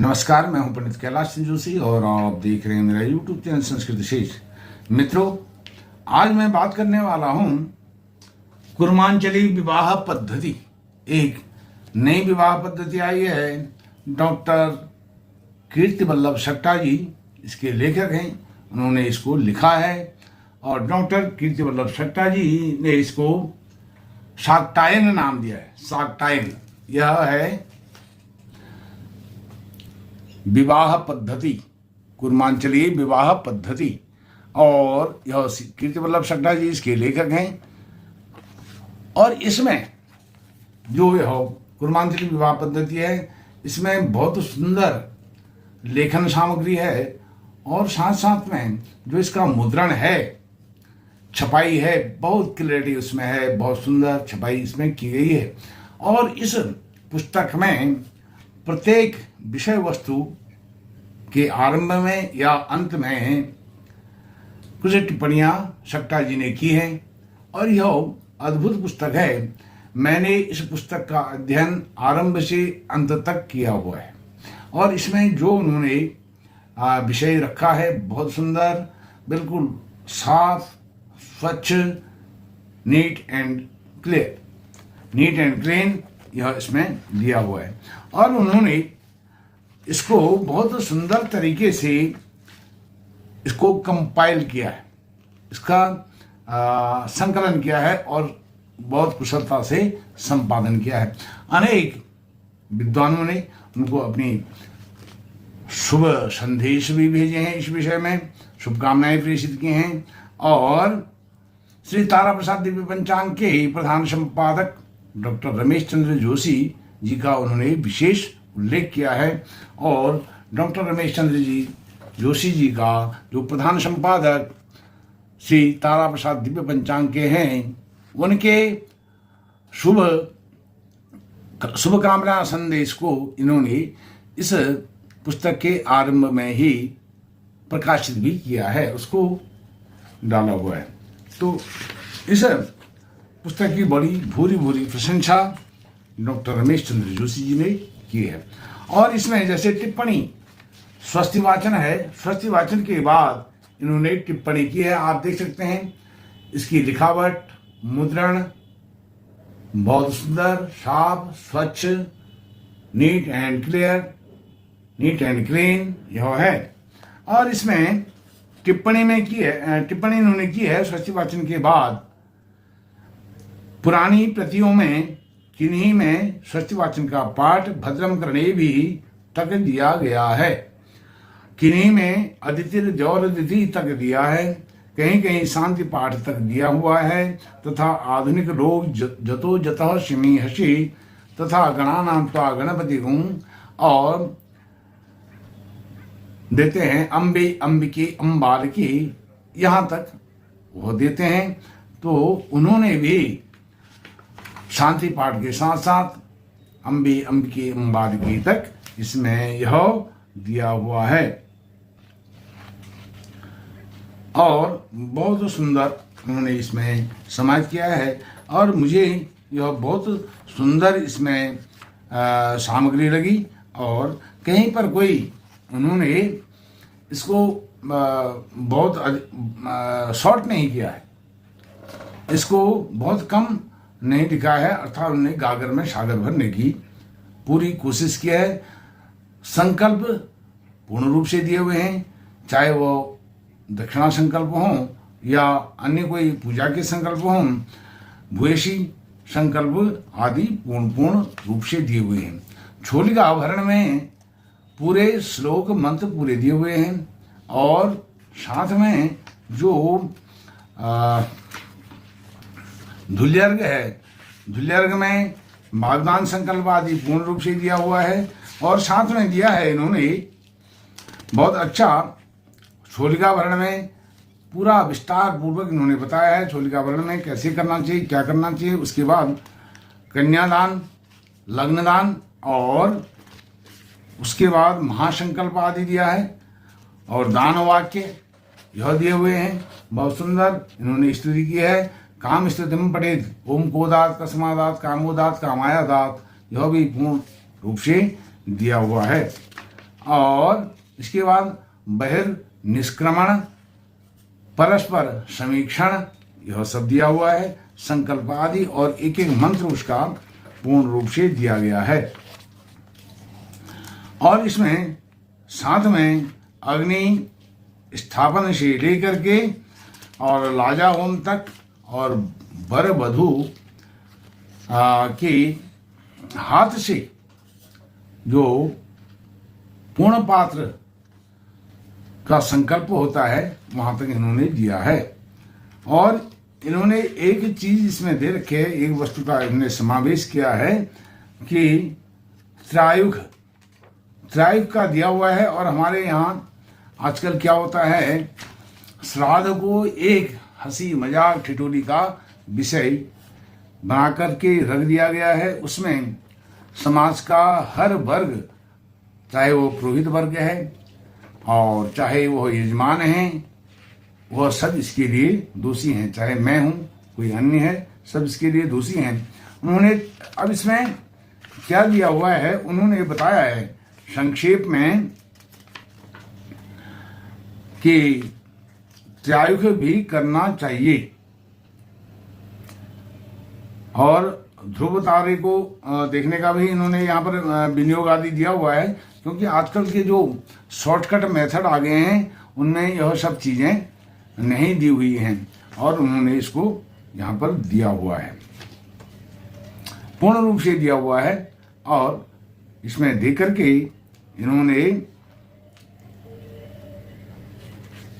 नमस्कार, मैं हूं पंडित कैलाश सिंह जोशी और आप देख रहे हैं मेरा यूट्यूब चैनल संस्कृत विशेष। मित्रों, आज मैं बात करने वाला हूं कुर्मांचली विवाह पद्धति। एक नई विवाह पद्धति आई है, डॉक्टर कीर्ति वल्लभ सट्टा जी इसके लेखक हैं, उन्होंने इसको लिखा है और डॉक्टर कीर्ति वल्लभ सट्टा जी ने इसको शाक्टायन नाम दिया है। शाक्टायन यह है विवाह पद्धति, कुर्मांचली विवाह पद्धति, और यह कीर्ति वल्लभ सट्टा जी इसके लेखक हैं। और इसमें जो यह कुर्मांचली विवाह पद्धति है, इसमें बहुत सुंदर लेखन सामग्री है और साथ साथ में जो इसका मुद्रण है, छपाई है, बहुत क्लैरिटी उसमें है, बहुत सुंदर छपाई इसमें की गई है। और इस पुस्तक में प्रत्येक विषय वस्तु के आरंभ में या अंत में कुछ टिप्पणियां सट्टा जी ने की हैं और यह अद्भुत पुस्तक है। मैंने इस पुस्तक का अध्ययन आरंभ से अंत तक किया हुआ है और इसमें जो उन्होंने विषय रखा है बहुत सुंदर, बिल्कुल साफ, स्वच्छ, नीट एंड क्लीन यह इसमें दिया हुआ है। और उन्होंने इसको बहुत सुंदर तरीके से इसको कंपाइल किया है, इसका संकलन किया है और बहुत कुशलता से संपादन किया है। अनेक विद्वानों ने उनको अपनी शुभ संदेश भी भेजे हैं, इस विषय में शुभकामनाएं प्रेषित की हैं। और श्री तारा प्रसाद दिव्य पंचांग के प्रधान संपादक डॉक्टर रमेश चंद्र जोशी जी का उन्होंने विशेष उल्लेख किया है। और डॉक्टर रमेश चंद्र जी जोशी जी का जो प्रधान संपादक श्री तारा प्रसाद दिव्य पंचांग के हैं, उनके शुभकामना संदेश को इन्होंने इस पुस्तक के आरंभ में ही प्रकाशित भी किया है, उसको डाला हुआ है। तो इस पुस्तक की बड़ी भूरी प्रशंसा डॉक्टर रमेश चंद्र जोशी जी ने की है। और इसमें जैसे टिप्पणी स्वस्ति वाचन है, स्वस्ति वाचन के बाद इन्होंने टिप्पणी की है, आप देख सकते हैं। इसकी लिखावट, मुद्रण बहुत सुंदर, साफ, स्वच्छ, नीट एंड क्लीन यह है। और इसमें टिप्पणी इन्होंने की है स्वस्ति वाचन के बाद। पुरानी प्रतियों में किन्हीं में स्वस्ति वाचन का पाठ भद्रम करणे भी तक दिया गया है, किन्हीं में अदितिर द्यौरदिति तक दिया है, कहीं कहीं शांति पाठ तक दिया हुआ है, तथा आधुनिक लोग जतो जतः शिमी हसी तथा गणानां त्वा गणपति गुं और देते हैं अम्बे अम्बिके अम्बालकी, यहाँ तक वो देते हैं। तो उन्होंने भी शांति पाठ के साथ साथ अम्बे अम्बिके अम्बालकी तक इसमें यह दिया हुआ है और बहुत सुंदर उन्होंने इसमें समाज किया है। और मुझे यह बहुत सुंदर इसमें सामग्री लगी और कहीं पर कोई उन्होंने इसको बहुत शॉर्ट नहीं किया है, इसको बहुत कम नहीं लिखा है, अर्थात उन्होंने गागर में सागर भरने की पूरी कोशिश की है। संकल्प पूर्ण रूप से दिए हुए हैं, चाहे वो दक्षिणा संकल्प हों या अन्य कोई पूजा के संकल्प हों, भूयसी संकल्प आदि पूर्ण रूप से दिए हुए हैं। छोलिका आभरण में पूरे श्लोक मंत्र पूरे दिए हुए हैं और साथ में जो धुल्यर्ग है, धुल्यर्ग में वाग्दान संकल्प आदि पूर्ण रूप से दिया हुआ है। और साथ में दिया है इन्होंने बहुत अच्छा छोलिका वर्ण में पूरा विस्तार पूर्वक इन्होंने बताया है छोलिका वर्ण में कैसे करना चाहिए, क्या करना चाहिए। उसके बाद कन्यादान, लग्नदान और उसके बाद महासंकल्प आदि दिया है और दान वाक्य यह दिए हुए हैं। बहुत सुंदर इन्होंने स्तुति की है। काम स्तुतिम पठेत ओम कोदात कस्मादात कामोदात कामायादात, यह भी पूर्ण रूप से दिया हुआ है। और इसके बाद बहिर्निष्क्रमण, परस्पर समीक्षण, यह सब दिया हुआ है। संकल्प आदि और एक एक मंत्र उसका पूर्ण रूप से दिया गया है। और इसमें साथ में अग्नि स्थापन से लेकर के और लाजा होम तक और वर वधू के हाथ से जो पूर्ण पात्र का संकल्प होता है वहां तक इन्होंने दिया है। और इन्होंने एक चीज इसमें दे रखे है, एक वस्तु का इन्होंने समावेश किया है कि त्रायुग का दिया हुआ है। और हमारे यहाँ आजकल क्या होता है, श्राद्ध को एक हंसी मजाक ठिठोली का विषय बना करके रख दिया गया है। उसमें समाज का हर वर्ग, चाहे वो पुरोहित वर्ग है और चाहे वो यजमान हैं, वह सब इसके लिए दोषी हैं। चाहे मैं हूं, कोई अन्य है, सब इसके लिए दोषी हैं। उन्होंने अब इसमें क्या दिया हुआ है, उन्होंने बताया है संक्षेप में कि त्रायुग भी करना चाहिए और ध्रुव तारे को देखने का भी इन्होंने यहाँ पर विनियोग आदि दिया हुआ है। क्योंकि आजकल के जो शॉर्टकट मेथड आ गए हैं उनमें यह सब चीजें नहीं दी हुई हैं और उन्होंने इसको यहाँ पर दिया हुआ है, पूर्ण रूप से दिया हुआ है। और इसमें देकर के इन्होंने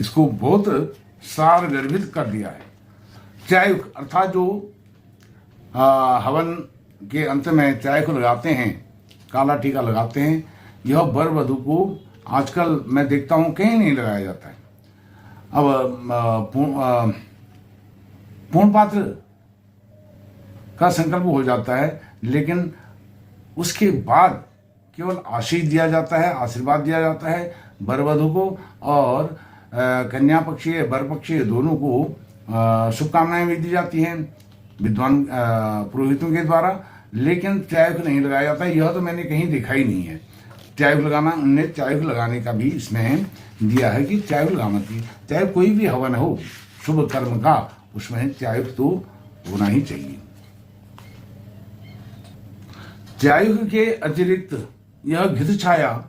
इसको बहुत सारगर्भित कर दिया है। त्रायुग अर्थात जो हवन के अंत में त्रायुग लगाते हैं, काला टीका लगाते हैं, यह वर वधू को आजकल मैं देखता हूं कहीं नहीं लगाया जाता है। अब पूर्ण पात्र का संकल्प हो जाता है, लेकिन उसके बाद केवल आशीष दिया जाता है, आशीर्वाद दिया जाता है वर वधू को और कन्या पक्षीय वर पक्षीय दोनों को शुभकामनाएं भी दी जाती हैं विद्वान पुरोहितों के द्वारा। लेकिन त्रायुग नहीं लगाया जाता, यह तो मैंने कहीं देखा ही नहीं है। त्रायुग लगाना, उन्होंने त्रायुग लगाने का भी इसमें दिया है कि त्रायुग लगाना चाहिए। चाहे कोई भी हवन हो शुभ कर्म का, उसमें त्रायुग तो होना ही चाहिए। त्रायुग के अतिरिक्त यह घृत छाया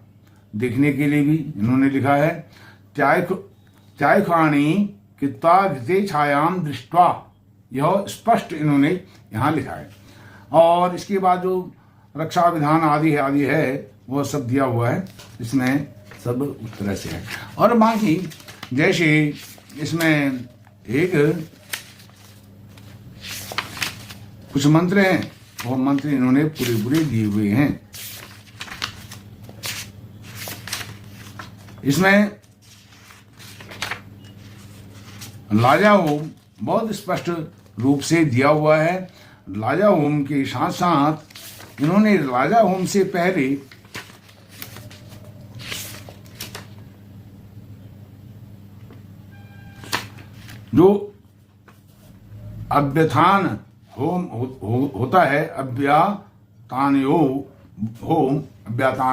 देखने के लिए भी इन्होंने लिखा है। त्रायुखाणी कृत्वा घृते छायाम दृष्ट्वा, यह स्पष्ट इन्होंने यहाँ लिखा है। और इसके बाद जो रक्षा विधान आदि है वो सब दिया हुआ है, इसमें सब उस तरह से है। और बाकी जैसे इसमें एक कुछ मंत्र हैं, वो मंत्र इन्होंने पूरे दिए हुए हैं। इसमें लाजा होम बहुत स्पष्ट रूप से दिया हुआ है। लाजा होम के साथ साथ इन्होंने लाजा होम से पहले जो अभ्यथान होम होता है, अभ्यातान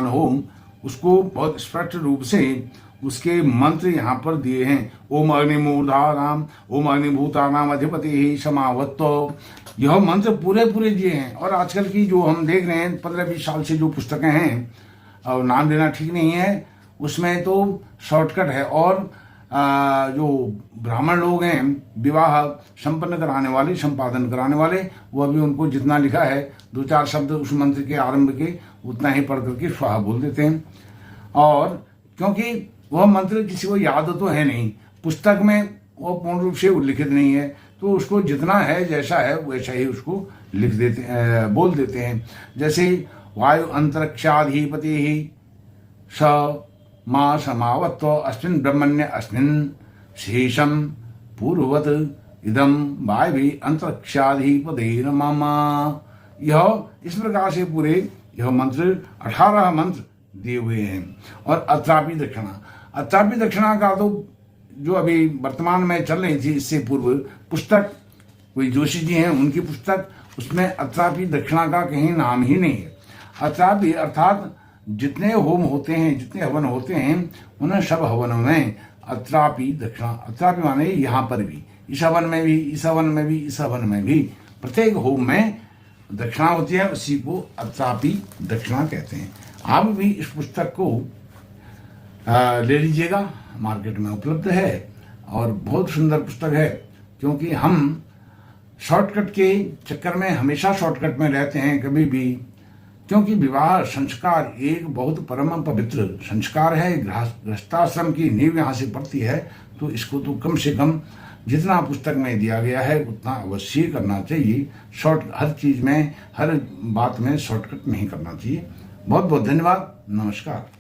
होम, उसको बहुत स्पष्ट रूप से उसके मंत्र यहाँ पर दिए हैं। ओम अग्निमूर्धानाम, ओम अग्निभूतानाम अधिपति ही समावत्तो, यह मंत्र पूरे दिए हैं। और आजकल की जो हम देख रहे हैं 15-20 साल से जो पुस्तकें हैं, और नाम लेना ठीक नहीं है, उसमें तो शॉर्टकट है। और जो ब्राह्मण लोग हैं विवाह संपन्न कराने वाले, संपादन कराने वाले, वो भी उनको जितना लिखा है 2-4 शब्द उस मंत्र के आरंभ के उतना ही पढ़ करके स्वाहा बोल देते हैं। और क्योंकि वह मंत्र किसी को याद तो है नहीं, पुस्तक में वो पूर्ण रूप से उल्लिखित नहीं है, तो उसको जितना है जैसा है वैसा ही उसको लिख देते बोल देते हैं। जैसे वायु अंतरिक्षाधिपति ही स मां समावत्व अस्मिन् ब्रह्मण्य अस्मिन् शेषम पूर्ववत इदम वायवी अंतरिक्षाधिपते नमः। यह इस प्रकार से पूरे यह मंत्र 18 मंत्र दिए हुए हैं। और अत्रापि दक्षिणा का तो जो अभी वर्तमान में चल रही थी, इससे पूर्व पुस्तक कोई जोशी जी हैं उनकी पुस्तक, उसमें अत्रापि दक्षिणा का कहीं नाम ही नहीं है। अत्रापि अर्थात जितने होम होते हैं, जितने हवन होते हैं, उन सब हवनों में अत्रापि दक्षिणा, अत्रापि माने यहाँ पर भी, इस हवन में भी, इस हवन में भी, इस हवन में भी, प्रत्येक होम में दक्षिणा होती है, उसी को अत्रापि दक्षिणा कहते हैं। आप भी इस पुस्तक को ले लीजिएगा, मार्केट में उपलब्ध है और बहुत सुंदर पुस्तक है। क्योंकि हम शॉर्टकट के चक्कर में हमेशा शॉर्टकट में रहते हैं कभी भी, क्योंकि विवाह संस्कार एक बहुत परम पवित्र संस्कार है, गृहस्थाश्रम की नींव यहाँ से पड़ती है। तो इसको तो कम से कम जितना पुस्तक में दिया गया है उतना अवश्य करना चाहिए। हर चीज़ में, हर बात में शॉर्टकट नहीं करना चाहिए। बहुत बहुत धन्यवाद, नमस्कार।